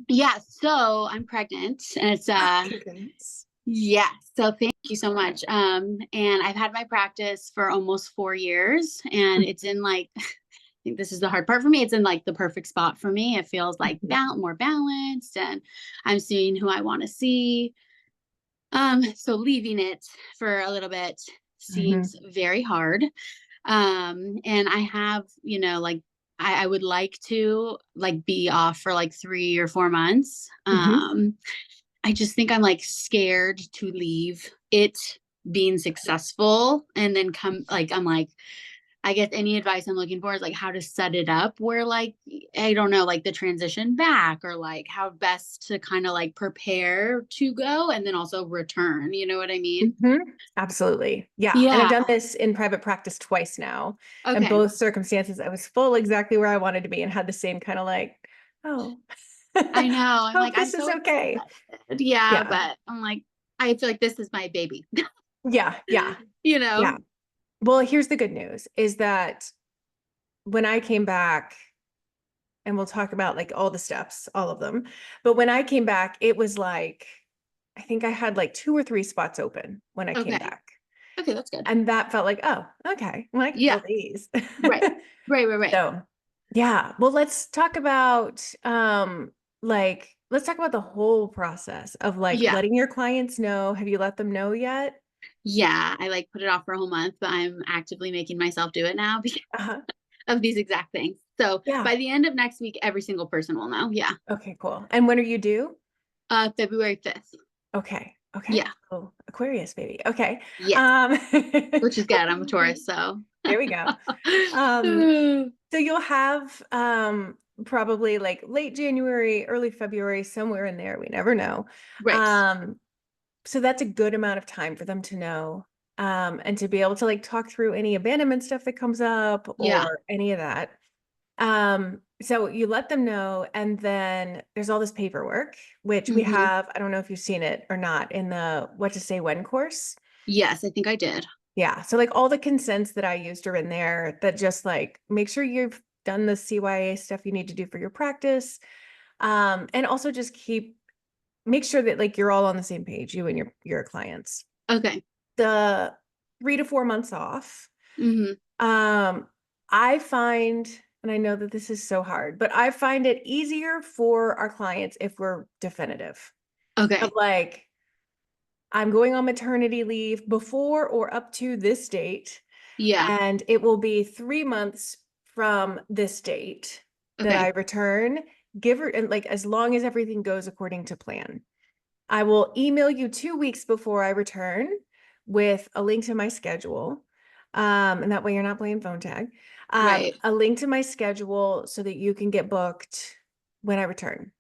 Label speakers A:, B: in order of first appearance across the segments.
A: Yeah, so I'm pregnant and it's
B: Congrats.
A: yeah, so thank you so much. And I've had my practice for almost 4 years and it's in like I think this is the hard part for me. It's in like the perfect spot for me. It feels like
B: Mhm.
A: more balanced and I'm seeing who I want to see. So leaving it for a little bit
B: Mhm.
A: seems very hard. And I have, like I would like to like be off for like 3 or 4 months.
B: Mhm.
A: I just think I'm like scared to leave it being successful and then come like I'm like I guess any advice I'm looking for is like how to set it up where like I don't know like the transition back or like how best to kind of like prepare to go and then also return, you know what I mean?
B: Mhm. Absolutely. Yeah. And I've
A: Yeah.
B: done this in private practice twice now. And
A: Okay.
B: both circumstances, I was full exactly where I wanted to be and had the same kind of like, oh,
A: I know. I'm
B: hope
A: like I'm
B: this is
A: so
B: okay.
A: excited. Yeah,
B: Yeah.
A: but I'm like I feel like this is my baby.
B: Yeah. Yeah.
A: you
B: Yeah.
A: know?
B: Well, here's the good news is that when I came back, and we'll talk about like all the steps, all of them. But when I came back, it was like, I think I had like 2 or 3 spots open when I came
A: Okay.
B: back.
A: Okay, that's good.
B: And that felt like, oh, okay, well, I can
A: Yeah.
B: fill these.
A: Right. Right.
B: So yeah, well, let's talk about let's talk about the whole process of like
A: Yeah.
B: letting your clients know. Have you let them know yet?
A: Yeah. I like put it off for a whole month, but I'm actively making myself do it now because
B: Uh-huh.
A: of these exact things. So
B: Yeah.
A: by the end of next week, every single person will know. Yeah.
B: Okay, cool. And when are you due?
A: February 5th.
B: Okay. Okay.
A: Yeah.
B: Oh, Aquarius, baby. Okay.
A: Yes.
B: Um,
A: Which is good. I'm a Taurus, so
B: there we go. Um, so you'll have probably like late January, early February, somewhere in there. We never know.
A: right.
B: Um, so that's a good amount of time for them to know. And to be able to like talk through any abandonment stuff that comes up
A: Yeah.
B: or any of that. So you let them know, and then there's all this paperwork, which we
A: hmm
B: have, I don't know if you've seen it or not, in the What to Say When course.
A: Yes, I think I did.
B: Yeah. So like all the consents that I used are in there that just like make sure you've done the CYA stuff you need to do for your practice. And also just make sure that like you're all on the same page, you and your clients.
A: Okay.
B: The 3 to 4 months off.
A: hmm
B: Um, I find, and I know that this is so hard, but I find it easier for our clients if we're definitive of
A: Okay.
B: like, I'm going on maternity leave before or up to this date,
A: Yeah.
B: and it will be 3 months from this date that I
A: Okay.
B: return. Give her, and like, as long as everything goes according to plan. I will email you 2 weeks before I return with a link to my schedule. And that way you're not playing phone tag.
A: Right.
B: A link to my schedule so that you can get booked when I return.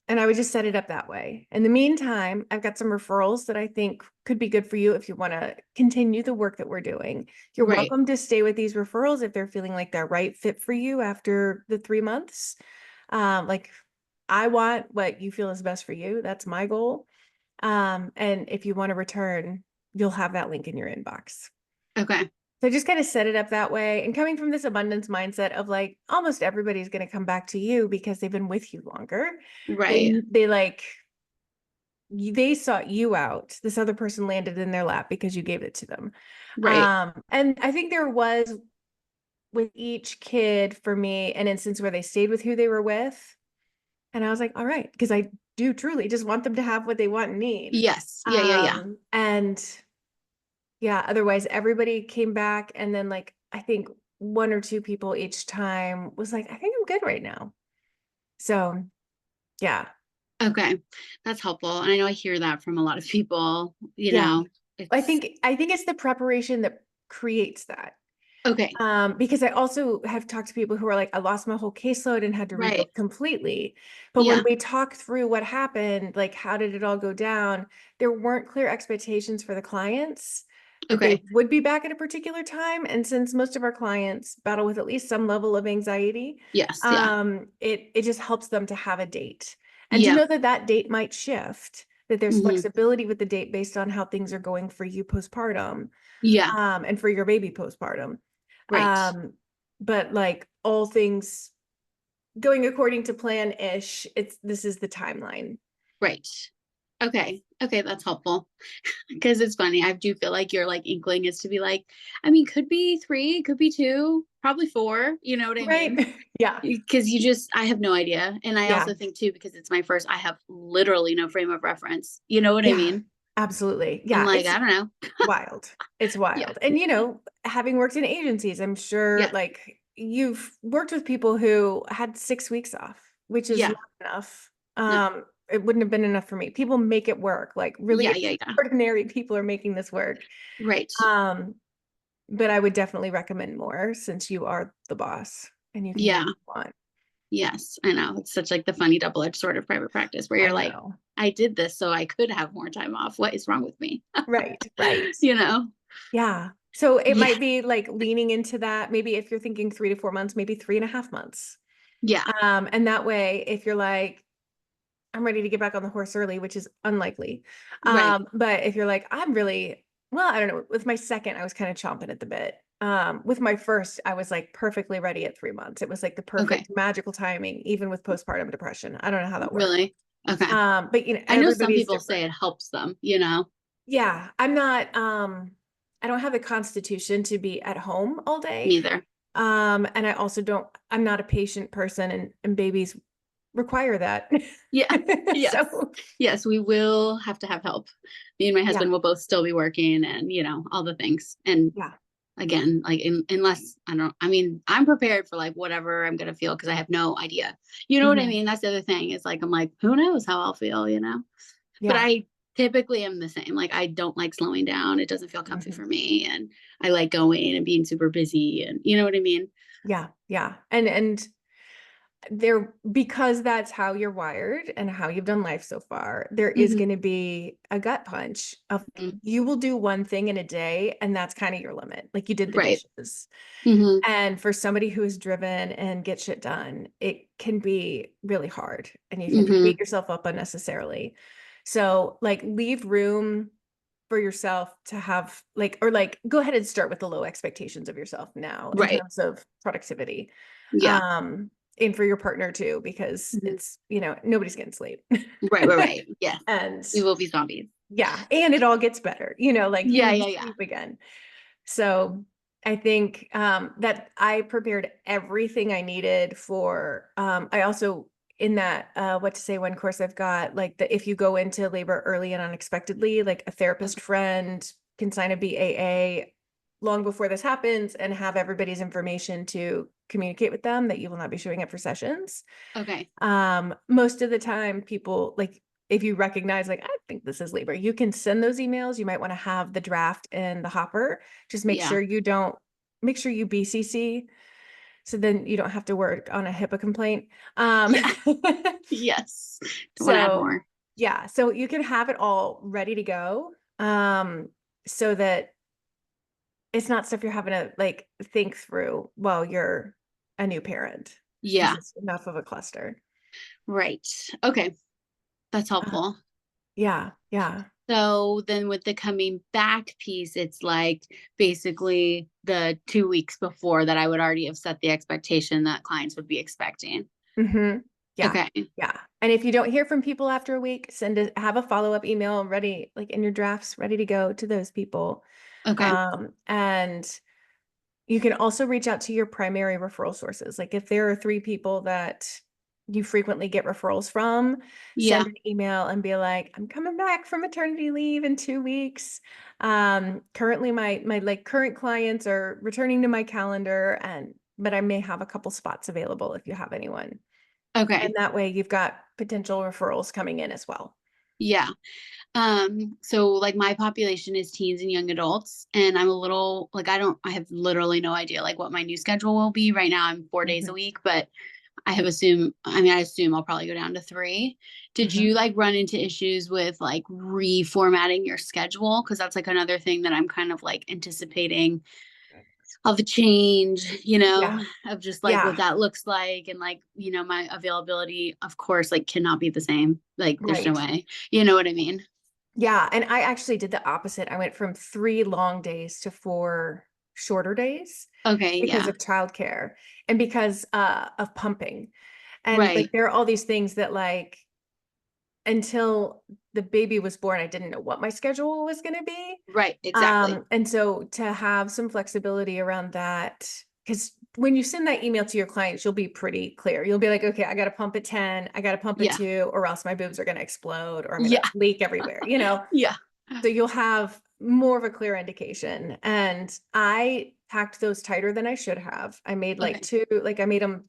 B: And I would just set it up that way. In the meantime, I've got some referrals that I think could be good for you if you want to continue the work that we're doing. You're
A: Right.
B: welcome to stay with these referrals if they're feeling like they're right fit for you after the 3 months. Like I want what you feel is best for you. That's my goal. And if you want to return, you'll have that link in your inbox.
A: Okay.
B: So just kind of set it up that way. And coming from this abundance mindset of like almost everybody's going to come back to you because they've been with you longer.
A: Right.
B: They like they sought you out. This other person landed in their lap because you gave it to them.
A: Right.
B: And I think there was with each kid for me an instance where they stayed with who they were with. And I was like, all right, because I do truly just want them to have what they want and need.
A: Yes. Yeah.
B: And yeah, otherwise everybody came back and then like I think 1 or 2 people each time was like, I think I'm good right now. So yeah.
A: Okay. That's helpful. And I know I hear that from a lot of people,
B: Yeah.
A: it's
B: I think it's the preparation that creates that.
A: okay.
B: Because I also have talked to people who are like, I lost my whole caseload and had to
A: Right.
B: rebuild completely. But when
A: Yeah.
B: we talk through what happened, like how did it all go down, there weren't clear expectations for the clients that they
A: Okay.
B: would be back at a particular time. And since most of our clients battle with at least some level of anxiety,
A: Yes. Yeah.
B: it just helps them to have a date and to
A: Yeah.
B: know that that date might shift, that there's
A: hmm
B: flexibility with the date based on how things are going for you postpartum,
A: Yeah.
B: and for your baby postpartum.
A: Right.
B: Um, but like all things going according to plan-ish, this is the timeline.
A: Right. Okay. Okay, that's helpful. Because it's funny. I do feel like your like inkling is to be like, I mean, could be 3, could be 2, probably 4. You know what I
B: Right?
A: mean?
B: Yeah.
A: Because you just, I have no idea. And I
B: Yeah.
A: also think too, because it's my first, I have literally no frame of reference. You know what I
B: Yeah.
A: mean?
B: Absolutely.
A: I'm
B: Yeah.
A: like,
B: It's
A: I don't know.
B: wild. It's
A: Yeah.
B: wild. And having worked in agencies, I'm sure
A: Yes.
B: like you've worked with people who had 6 weeks off, which is
A: Yeah.
B: not enough.
A: No.
B: It wouldn't have been enough for me. People make it work. Like really
A: Yeah. Yeah. Yeah.
B: extraordinary people are making this work.
A: Right.
B: Um, but I would definitely recommend more since you are the boss and you can do
A: Yeah.
B: what you want.
A: Yes. I know. It's such like the funny double-edged sort of private practice where
B: I
A: you're like,
B: know.
A: I did this so I could have more time off. What is wrong with me?
B: Right, right.
A: You know?
B: Yeah. So it
A: Yeah.
B: might be like leaning into that. Maybe if you're thinking 3 to 4 months, maybe 3.5 months.
A: Yeah.
B: And that way, if you're like, I'm ready to get back on the horse early, which is unlikely.
A: Right.
B: But if you're like, I'm really, well, I don't know. With my second, I was kind of chomping at the bit. With my first, I was like perfectly ready at 3 months. It was like the
A: Okay.
B: perfect magical timing, even with postpartum depression. I don't know how that works.
A: Really? Okay.
B: But
A: I know some
B: everybody's
A: people
B: different.
A: say it helps them, you know?
B: Yeah, I'm not, I don't have the constitution to be at home all day.
A: Neither.
B: And I also I'm not a patient person and babies require that.
A: Yeah. Yes.
B: So
A: Yes, we will have to have help. Me and my
B: yeah,
A: husband will both still be working and, all the things. And
B: yeah.
A: again, like unless I don't, I mean, I'm prepared for like whatever I'm going to feel because I have no idea. You know what I
B: Mhm.
A: mean? That's the other thing is like, I'm like, who knows how I'll feel, you know? But
B: Yeah.
A: I typically am the same. Like, I don't like slowing down. It doesn't feel comfy
B: Mhm.
A: for me. And I like going and being super busy. And you know what I mean?
B: Yeah, yeah. And because that's how you're wired and how you've done life so far, there is
A: Hmm.
B: going to be a gut punch of
A: Hmm.
B: you will do one thing in a day and that's kind of your limit. Like you did the
A: Right.
B: dishes.
A: Hmm.
B: And for somebody who is driven and get shit done, it can be really hard and you can
A: Hmm.
B: beat yourself up unnecessarily. So like leave room for yourself to have like, or like go ahead and start with the low expectations of yourself now in
A: Right.
B: terms of productivity.
A: Yeah.
B: Um, and for your partner too, because
A: Hmm.
B: nobody's getting sleep.
A: Right. Right. Right. Yes.
B: And
A: We will be zombies.
B: yeah, and it all gets better, like
A: Yeah.
B: you
A: Yeah. Yeah.
B: sleep again. So I think that I prepared everything I needed for. I also in that what to say when course I've got like the if you go into labor early and unexpectedly, like a therapist
A: Okay.
B: friend can sign a BAA long before this happens and have everybody's information to communicate with them that you will not be showing up for sessions.
A: Okay.
B: Most of the time people like if you recognize like I think this is labor, you can send those emails. You might want to have the draft in the hopper. Just
A: Yeah.
B: make sure you BCC so then you don't have to work on a HIPAA complaint.
A: Yeah. Yes. Don't want to add
B: So
A: more.
B: yeah, so you can have it all ready to go. So that it's not stuff you're having to like think through while you're a new parent because
A: Yeah.
B: it's enough of a cluster.
A: Right. Okay. That's
B: Uh,
A: helpful.
B: yeah, yeah.
A: So then with the coming back piece, it's like basically the 2 weeks before that I would already have set the expectation that clients would be expecting.
B: Hmm. Yeah.
A: Okay.
B: Yeah. And if you don't hear from people after a week, have a follow-up email ready, like in your drafts, ready to go to those people.
A: Okay.
B: And you can also reach out to your primary referral sources. Like if there are 3 people that you frequently get referrals from,
A: Yeah.
B: send an email and be like, I'm coming back from maternity leave in 2 weeks. Currently my like current clients are returning to my calendar but I may have a couple spots available if you have anyone. And
A: Okay.
B: that way you've got potential referrals coming in as well.
A: Yeah. So like my population is teens and young adults, and I'm a little like I have literally no idea like what my new schedule will be. Right now I'm 4 days a
B: Mhm,
A: week, but I assume I'll probably go down to 3. Did
B: mhm.
A: you like run into issues with like reformatting your schedule? Because that's like another thing that I'm kind of like anticipating of a change,
B: Yeah,
A: of just like what
B: yeah,
A: that looks like. And like, my availability, of course, like cannot be the same. Like, there's no
B: right.
A: way. You know what I mean?
B: Yeah, and I actually did the opposite. I went from 3 long days to 4 shorter days
A: Okay.
B: because
A: Yeah.
B: of childcare and because of pumping. And like,
A: Right.
B: there are all these things that like, until the baby was born, I didn't know what my schedule was going to be.
A: Right. Exactly.
B: And so to have some flexibility around that, because when you send that email to your clients, you'll be pretty clear. You'll be like, okay, I got to pump at 10, I got to pump at
A: Yeah.
B: 2, or else my boobs are going to explode, or I'm going
A: Yeah.
B: to leak everywhere, you know?
A: Yeah.
B: So you'll have more of a clear indication. And I packed those tighter than I should have. I made like
A: Okay.
B: two, like I made them,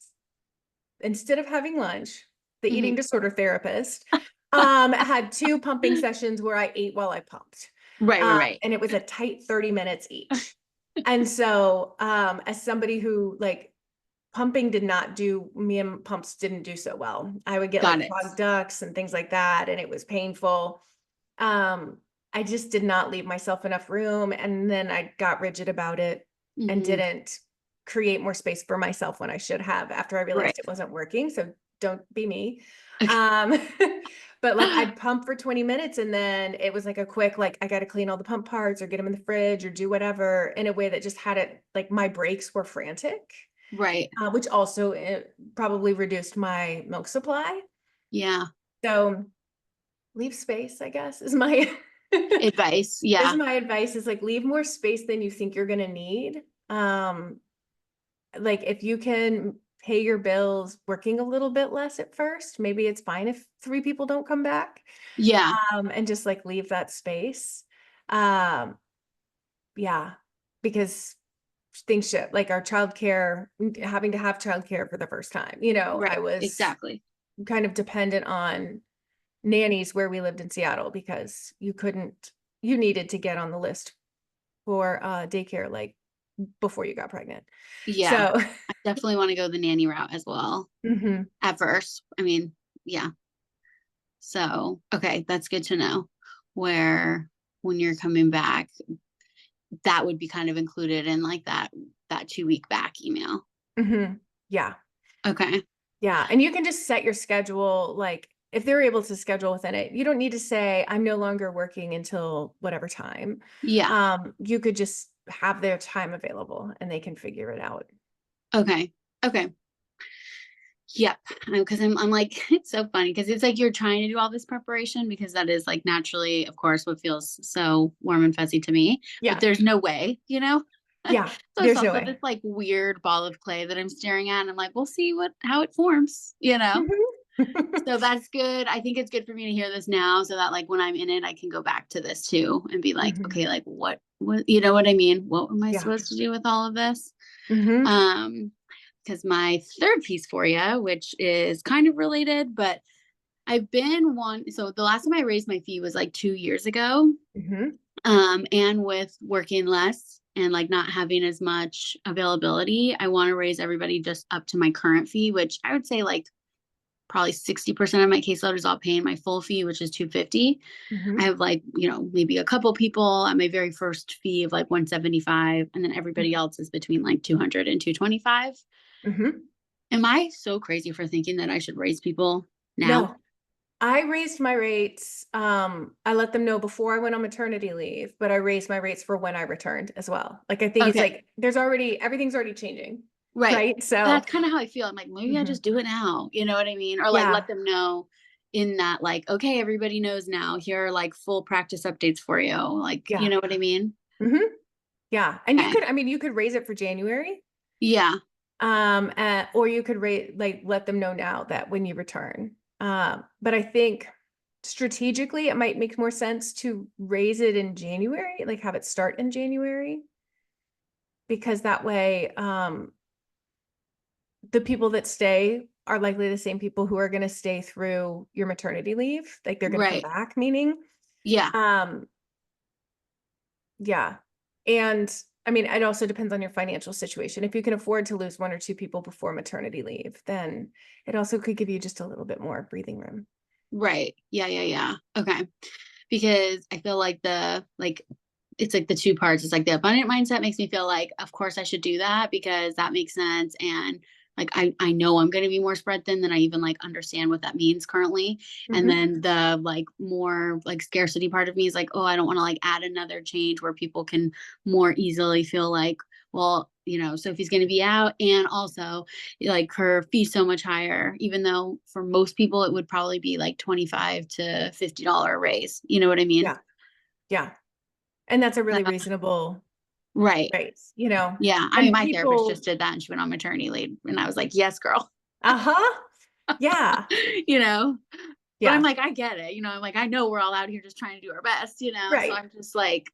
B: instead of having lunch, the eating
A: Hmm.
B: disorder therapist had 2 pumping sessions where I ate while I pumped.
A: Right. Right. Right.
B: And it was a tight 30 minutes each. And so as somebody who like, pumping did not do, me and pumps didn't do so well. I would get
A: Got
B: like
A: it.
B: clogged ducts and things like that, and it was painful. um I just did not leave myself enough room, and then I got rigid about it and
A: Hmm.
B: didn't create more space for myself when I should have, after I realized
A: Right.
B: it wasn't working. So don't be me.
A: Okay.
B: um but like, I'd pump for 20 minutes, and then it was like a quick, like, I got to clean all the pump parts or get them in the fridge or do whatever, in a way that just had it, like, my breaks were frantic,
A: Right.
B: which also probably reduced my milk supply.
A: Yeah.
B: So leave space, I guess, is my
A: Advice.
B: is
A: Yeah.
B: my advice, is like, leave more space than you think you're gonna need. Um, like, if you can pay your bills working a little bit less at first, maybe it's fine if 3 people don't come back.
A: Yeah.
B: And just like leave that space. Um, yeah, because things shift, like our childcare, having to have childcare for the first time, I
A: Right.
B: was
A: Exactly.
B: kind of dependent on nannies where we lived in Seattle, because you needed to get on the list for daycare like before you got pregnant.
A: Yeah.
B: So
A: I definitely want to go the nanny route as well
B: mhm,
A: at first. I mean, yeah. So, okay, that's good to know where when you're coming back, that would be kind of included in like that 2 week back email.
B: mhm, yeah.
A: Okay.
B: Yeah, and you can just set your schedule, like, if they're able to schedule within it, you don't need to say, "I'm no longer working until whatever time."
A: Yeah.
B: You could just have their time available and they can figure it out.
A: Okay. Okay. Yep. Because I'm like, it's so funny because it's like you're trying to do all this preparation because that is like naturally, of course, what feels so warm and fuzzy to me, but
B: Yeah,
A: there's no way, you know?
B: yeah,
A: So it's
B: there's no
A: also this
B: way.
A: like weird ball of clay that I'm staring at. And I'm like, we'll see how it forms, you know?
B: Mhm.
A: So that's good. I think it's good for me to hear this now so that like when I'm in it, I can go back to this too and be like,
B: Mhm.
A: okay, like what, you know what I mean? What am I
B: Yeah.
A: supposed to do with all of this?
B: Mhm.
A: Um, because my third piece for you, which is kind of related, but I've been one. So the last time I raised my fee was like 2 years ago.
B: Mhm.
A: And with working less and like not having as much availability, I want to raise everybody just up to my current fee, which I would say like probably 60% of my caseload is all paying my full fee, which is 250. I
B: Mhm.
A: have like, maybe a couple people at my very first fee of like 175, and then everybody
B: Mhm.
A: else is between like 200 and 225.
B: Mhm.
A: Am I so crazy for thinking that I should raise people now?
B: No. I raised my rates. I let them know before I went on maternity leave, but I raised my rates for when I returned as well. Like, I think it's
A: Okay.
B: like everything's already changing,
A: Right.
B: right? So,
A: That's kind of how I feel. I'm like, maybe I
B: mhm.
A: just do it now. You know what I mean? Or like let
B: Yeah,
A: them know in that, like, okay, everybody knows now. Here are like full practice updates for you. Like, you
B: yeah,
A: know what I mean?
B: mhm, yeah. And
A: Okay.
B: I mean, you could raise it for January,
A: Yeah.
B: or you could let them know now that when you return. But I think strategically, it might make more sense to raise it in January, like have it start in January, because that way, the people that stay are likely the same people who are going to stay through your maternity leave. Like, they're going to come
A: Right.
B: back, meaning,
A: Yeah.
B: um, yeah. And I mean, it also depends on your financial situation. If you can afford to lose 1 or 2 people before maternity leave, then it also could give you just a little bit more breathing room.
A: Right. Yeah. Yeah. Yeah. Okay. Because I feel like it's like the two parts. It's like the abundant mindset makes me feel like, of course I should do that because that makes sense. And like, I know I'm going to be more spread thin than I even like understand what that means currently. And
B: Mhm.
A: then the like more like scarcity part of me is like, oh, I don't want to like add another change where people can more easily feel like, well, Sophie's going to be out, and also like her fee's so much higher, even though for most people it would probably be like $25 to $50 raise. You know what I mean?
B: Yeah. Yeah. And that's a really
A: Uh,
B: reasonable
A: right.
B: raise,
A: Yeah. I mean,
B: and
A: my therapist just
B: people,
A: did that and she went on maternity leave, and I was like, yes, girl.
B: uh-huh. Yeah.
A: you know, but I'm
B: Yeah.
A: like, I get it. I'm like, I know we're all out here just trying to do our best, so
B: Right.
A: I'm just like,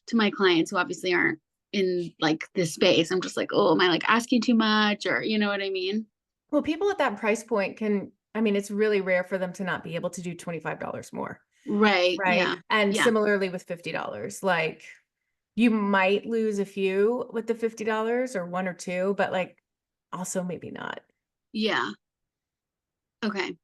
A: to my clients who obviously aren't in like this space, I'm just like, oh, am I like asking too much, or you know what I mean?
B: Well, people at that price point it's really rare for them to not be able to do $25 more.
A: Right.
B: Right.
A: Yeah.
B: And
A: Yeah.
B: similarly with $50, like you might lose a few with the $50 or one or two, but like also maybe not.
A: Yeah. Okay.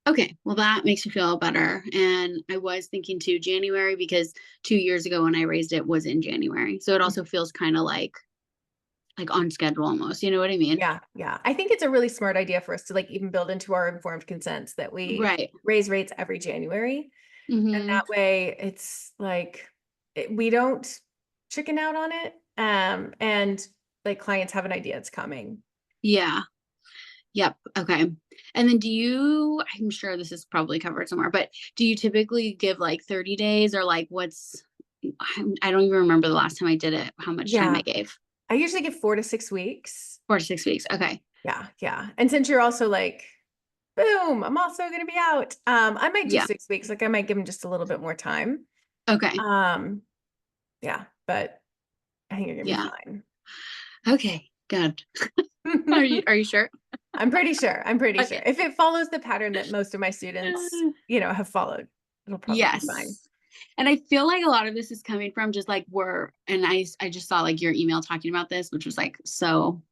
A: Okay. Well, that makes me feel better. And I was thinking too January, because 2 years ago when I raised it was in January. So it also feels kind of like on schedule almost. You know what I mean?
B: Yeah, yeah. I think it's a really smart idea for us to like even build into our informed consents that we
A: Right.
B: raise rates every January. And
A: Mm-hmm.
B: that way it's like we don't chicken out on it. And like clients have an idea it's coming.
A: Yeah. Yep. Okay. And then I'm sure this is probably covered somewhere, but do you typically give like 30 days, or like I don't even remember the last time I did it, how much time I
B: Yeah.
A: gave?
B: I usually give 4 to 6 weeks.
A: 4 to 6 weeks. Okay.
B: Yeah, yeah. And since you're also like, boom, I'm also gonna be out. I might do
A: Yeah.
B: 6 weeks. Like I might give them just a little bit more time.
A: Okay.
B: Um, yeah, but I think you're gonna be
A: Yeah.
B: fine.
A: Okay. Good. Are you sure?
B: I'm pretty sure. I'm pretty sure.
A: Okay.
B: If it follows the pattern that most of my students, have followed, it'll probably be fine.
A: Yes. And I feel like a lot of this is coming from just like and I just saw like your email talking about this, which was like so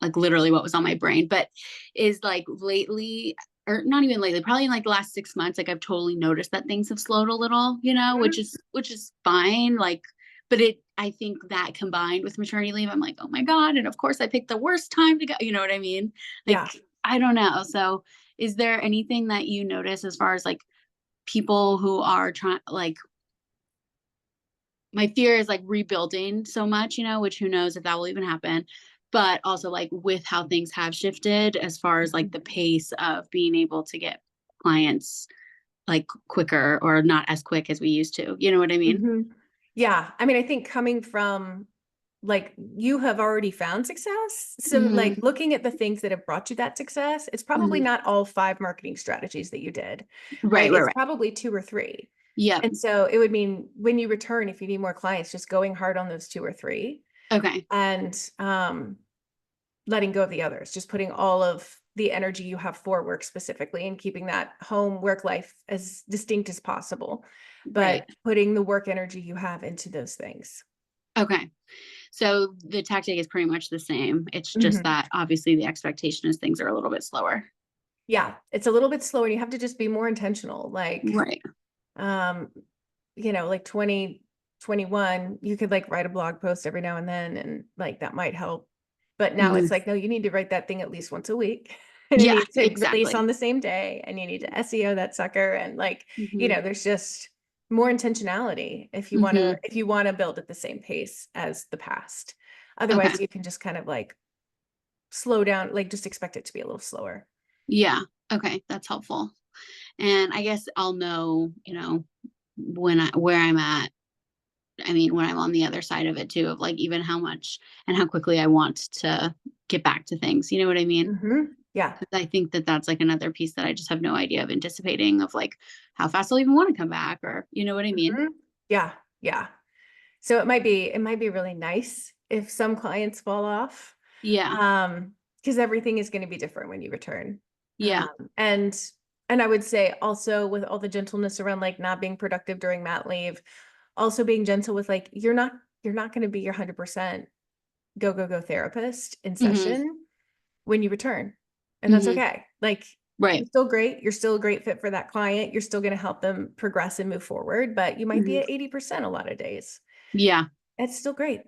A: like literally what was on my brain, but is like lately, or not even lately, probably in like the last 6 months, like I've totally noticed that things have slowed a little, which
B: Mhm.
A: is fine. Like, but I think that combined with maternity leave, I'm like, oh my God. And of course I picked the worst time to go, you know what I mean?
B: Yeah.
A: Like, I don't know. So is there anything that you notice as far as like people who are trying, like, my fear is like rebuilding so much, which who knows if that will even happen. But also like with how things have shifted as far as like the pace of being able to get clients like quicker, or not as quick as we used to. You know what I mean?
B: Mhm. Yeah. I think coming from like you have already found success. So
A: Hmm.
B: like looking at the things that have brought you that success, it's probably
A: Hmm.
B: not all 5 marketing strategies that you did,
A: Right,
B: right?
A: right,
B: It's
A: right.
B: probably 2 or 3.
A: Yep.
B: And so it would mean when you return, if you need more clients, just going hard on those 2 or 3
A: Okay.
B: and letting go of the others, just putting all of the energy you have for work specifically and keeping that home work life as distinct as possible,
A: Right.
B: but putting the work energy you have into those things.
A: Okay. So the tactic is pretty much the same. It's just
B: Mhm.
A: that obviously the expectation is things are a little bit slower.
B: Yeah, it's a little bit slower and you have to just be more intentional. Like,
A: Right.
B: um, like 2021, you could like write a blog post every now and then and like that might help. But now
A: Hmm.
B: it's like, no, you need to write that thing at least once a week. And it
A: Yeah,
B: needs to release
A: exactly.
B: on the same day and you need to SEO that sucker. And like,
A: Hmm.
B: there's just more intentionality
A: Hmm.
B: if you want to build at the same pace as the past.
A: Okay.
B: Otherwise you can just kind of like slow down, like just expect it to be a little slower.
A: Yeah. Okay. That's helpful. And I guess I'll know, where I'm at. I mean, when I'm on the other side of it too, of like even how much and how quickly I want to get back to things. You know what I mean?
B: Yeah.
A: 'Cause I think that that's like another piece that I just have no idea of anticipating, of like how fast I'll even want to come back, or you know what I mean?
B: Mhm. Yeah. Yeah. So it might be really nice if some clients fall off,
A: Yeah.
B: because everything is gonna be different when you return.
A: Yeah.
B: And I would say also with all the gentleness around, like, not being productive during mat leave, also being gentle with, like, you're not gonna be your 100% go, go, go therapist in
A: Hmm.
B: session when you return, and that's
A: Hmm.
B: okay. Like,
A: Right.
B: you're still great, you're still a great fit for that client, you're still gonna help them progress and move forward, but you might be
A: Hmm.
B: at 80% a lot of days.
A: Yeah.
B: It's still great.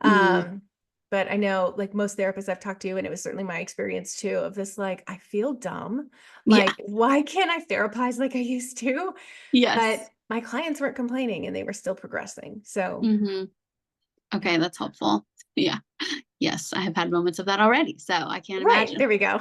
A: Hmm.
B: Um, but I know like most therapists I've talked to, and it was certainly my experience too, of this like, I feel dumb.
A: Yeah.
B: Like, why can't I therapize like I used to? But
A: Yes.
B: my clients weren't complaining and they were still progressing. So
A: Hmm.
B: yeah.
A: Okay. That's helpful. Yeah. Yes, I have had moments of that already, so I can't
B: Right.
A: imagine.
B: There we go.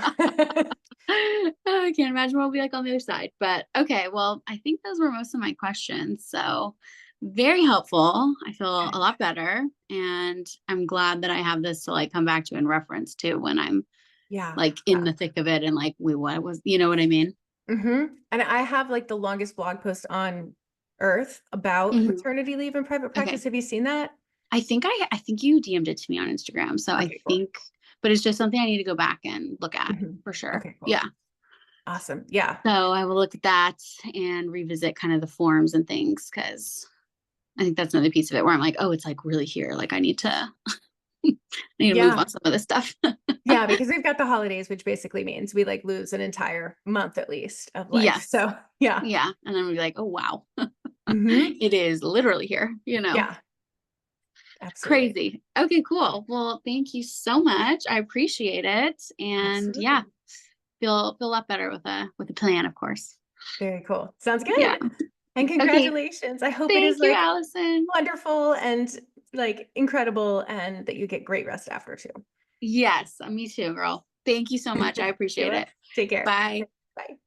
A: I can't imagine what it'll be like on the other side. But okay, well, I think those were most of my questions. So very helpful. I feel a
B: Good.
A: lot better. And I'm glad that I have this to like come back to in reference to when I'm
B: Yeah.
A: like in
B: Yeah.
A: the thick of it and like, wait, what was, you know what I mean?
B: And I have like the longest blog post on earth about
A: Mhm.
B: maternity leave and private
A: Okay.
B: practice. Have you seen that?
A: I think you DM'd it to me on Instagram. So I
B: Okay, cool.
A: think, but it's just something I need to go back and look at
B: Mhm.
A: for sure.
B: Okay, cool.
A: Yeah.
B: Awesome. Yeah.
A: So I will look at that and revisit kind of the forms and things because I think that's another piece of it where I'm like, oh, it's like really here. Like I need to I need to move
B: Yeah.
A: on some of this stuff.
B: Yeah, because we've got the holidays, which basically means we like lose an entire month at least of life.
A: Yes.
B: So yeah.
A: Yeah. And then we'll be like, oh wow.
B: Hmm.
A: It is literally here, you know.
B: Yeah, absolutely.
A: Crazy. Okay, cool. Well, thank you so much. I appreciate it. And yeah,
B: Absolutely.
A: feel a lot better with a plan, of course.
B: Very cool. Sounds
A: Yeah.
B: good. And
A: Okay.
B: congratulations. I hope it is
A: Thank you,
B: like
A: Allison.
B: wonderful and like incredible and that you get great rest after too.
A: Yes, me too, girl. Thank you so much. I
B: You're
A: appreciate it.
B: welcome. Take care.
A: Bye.
B: Bye.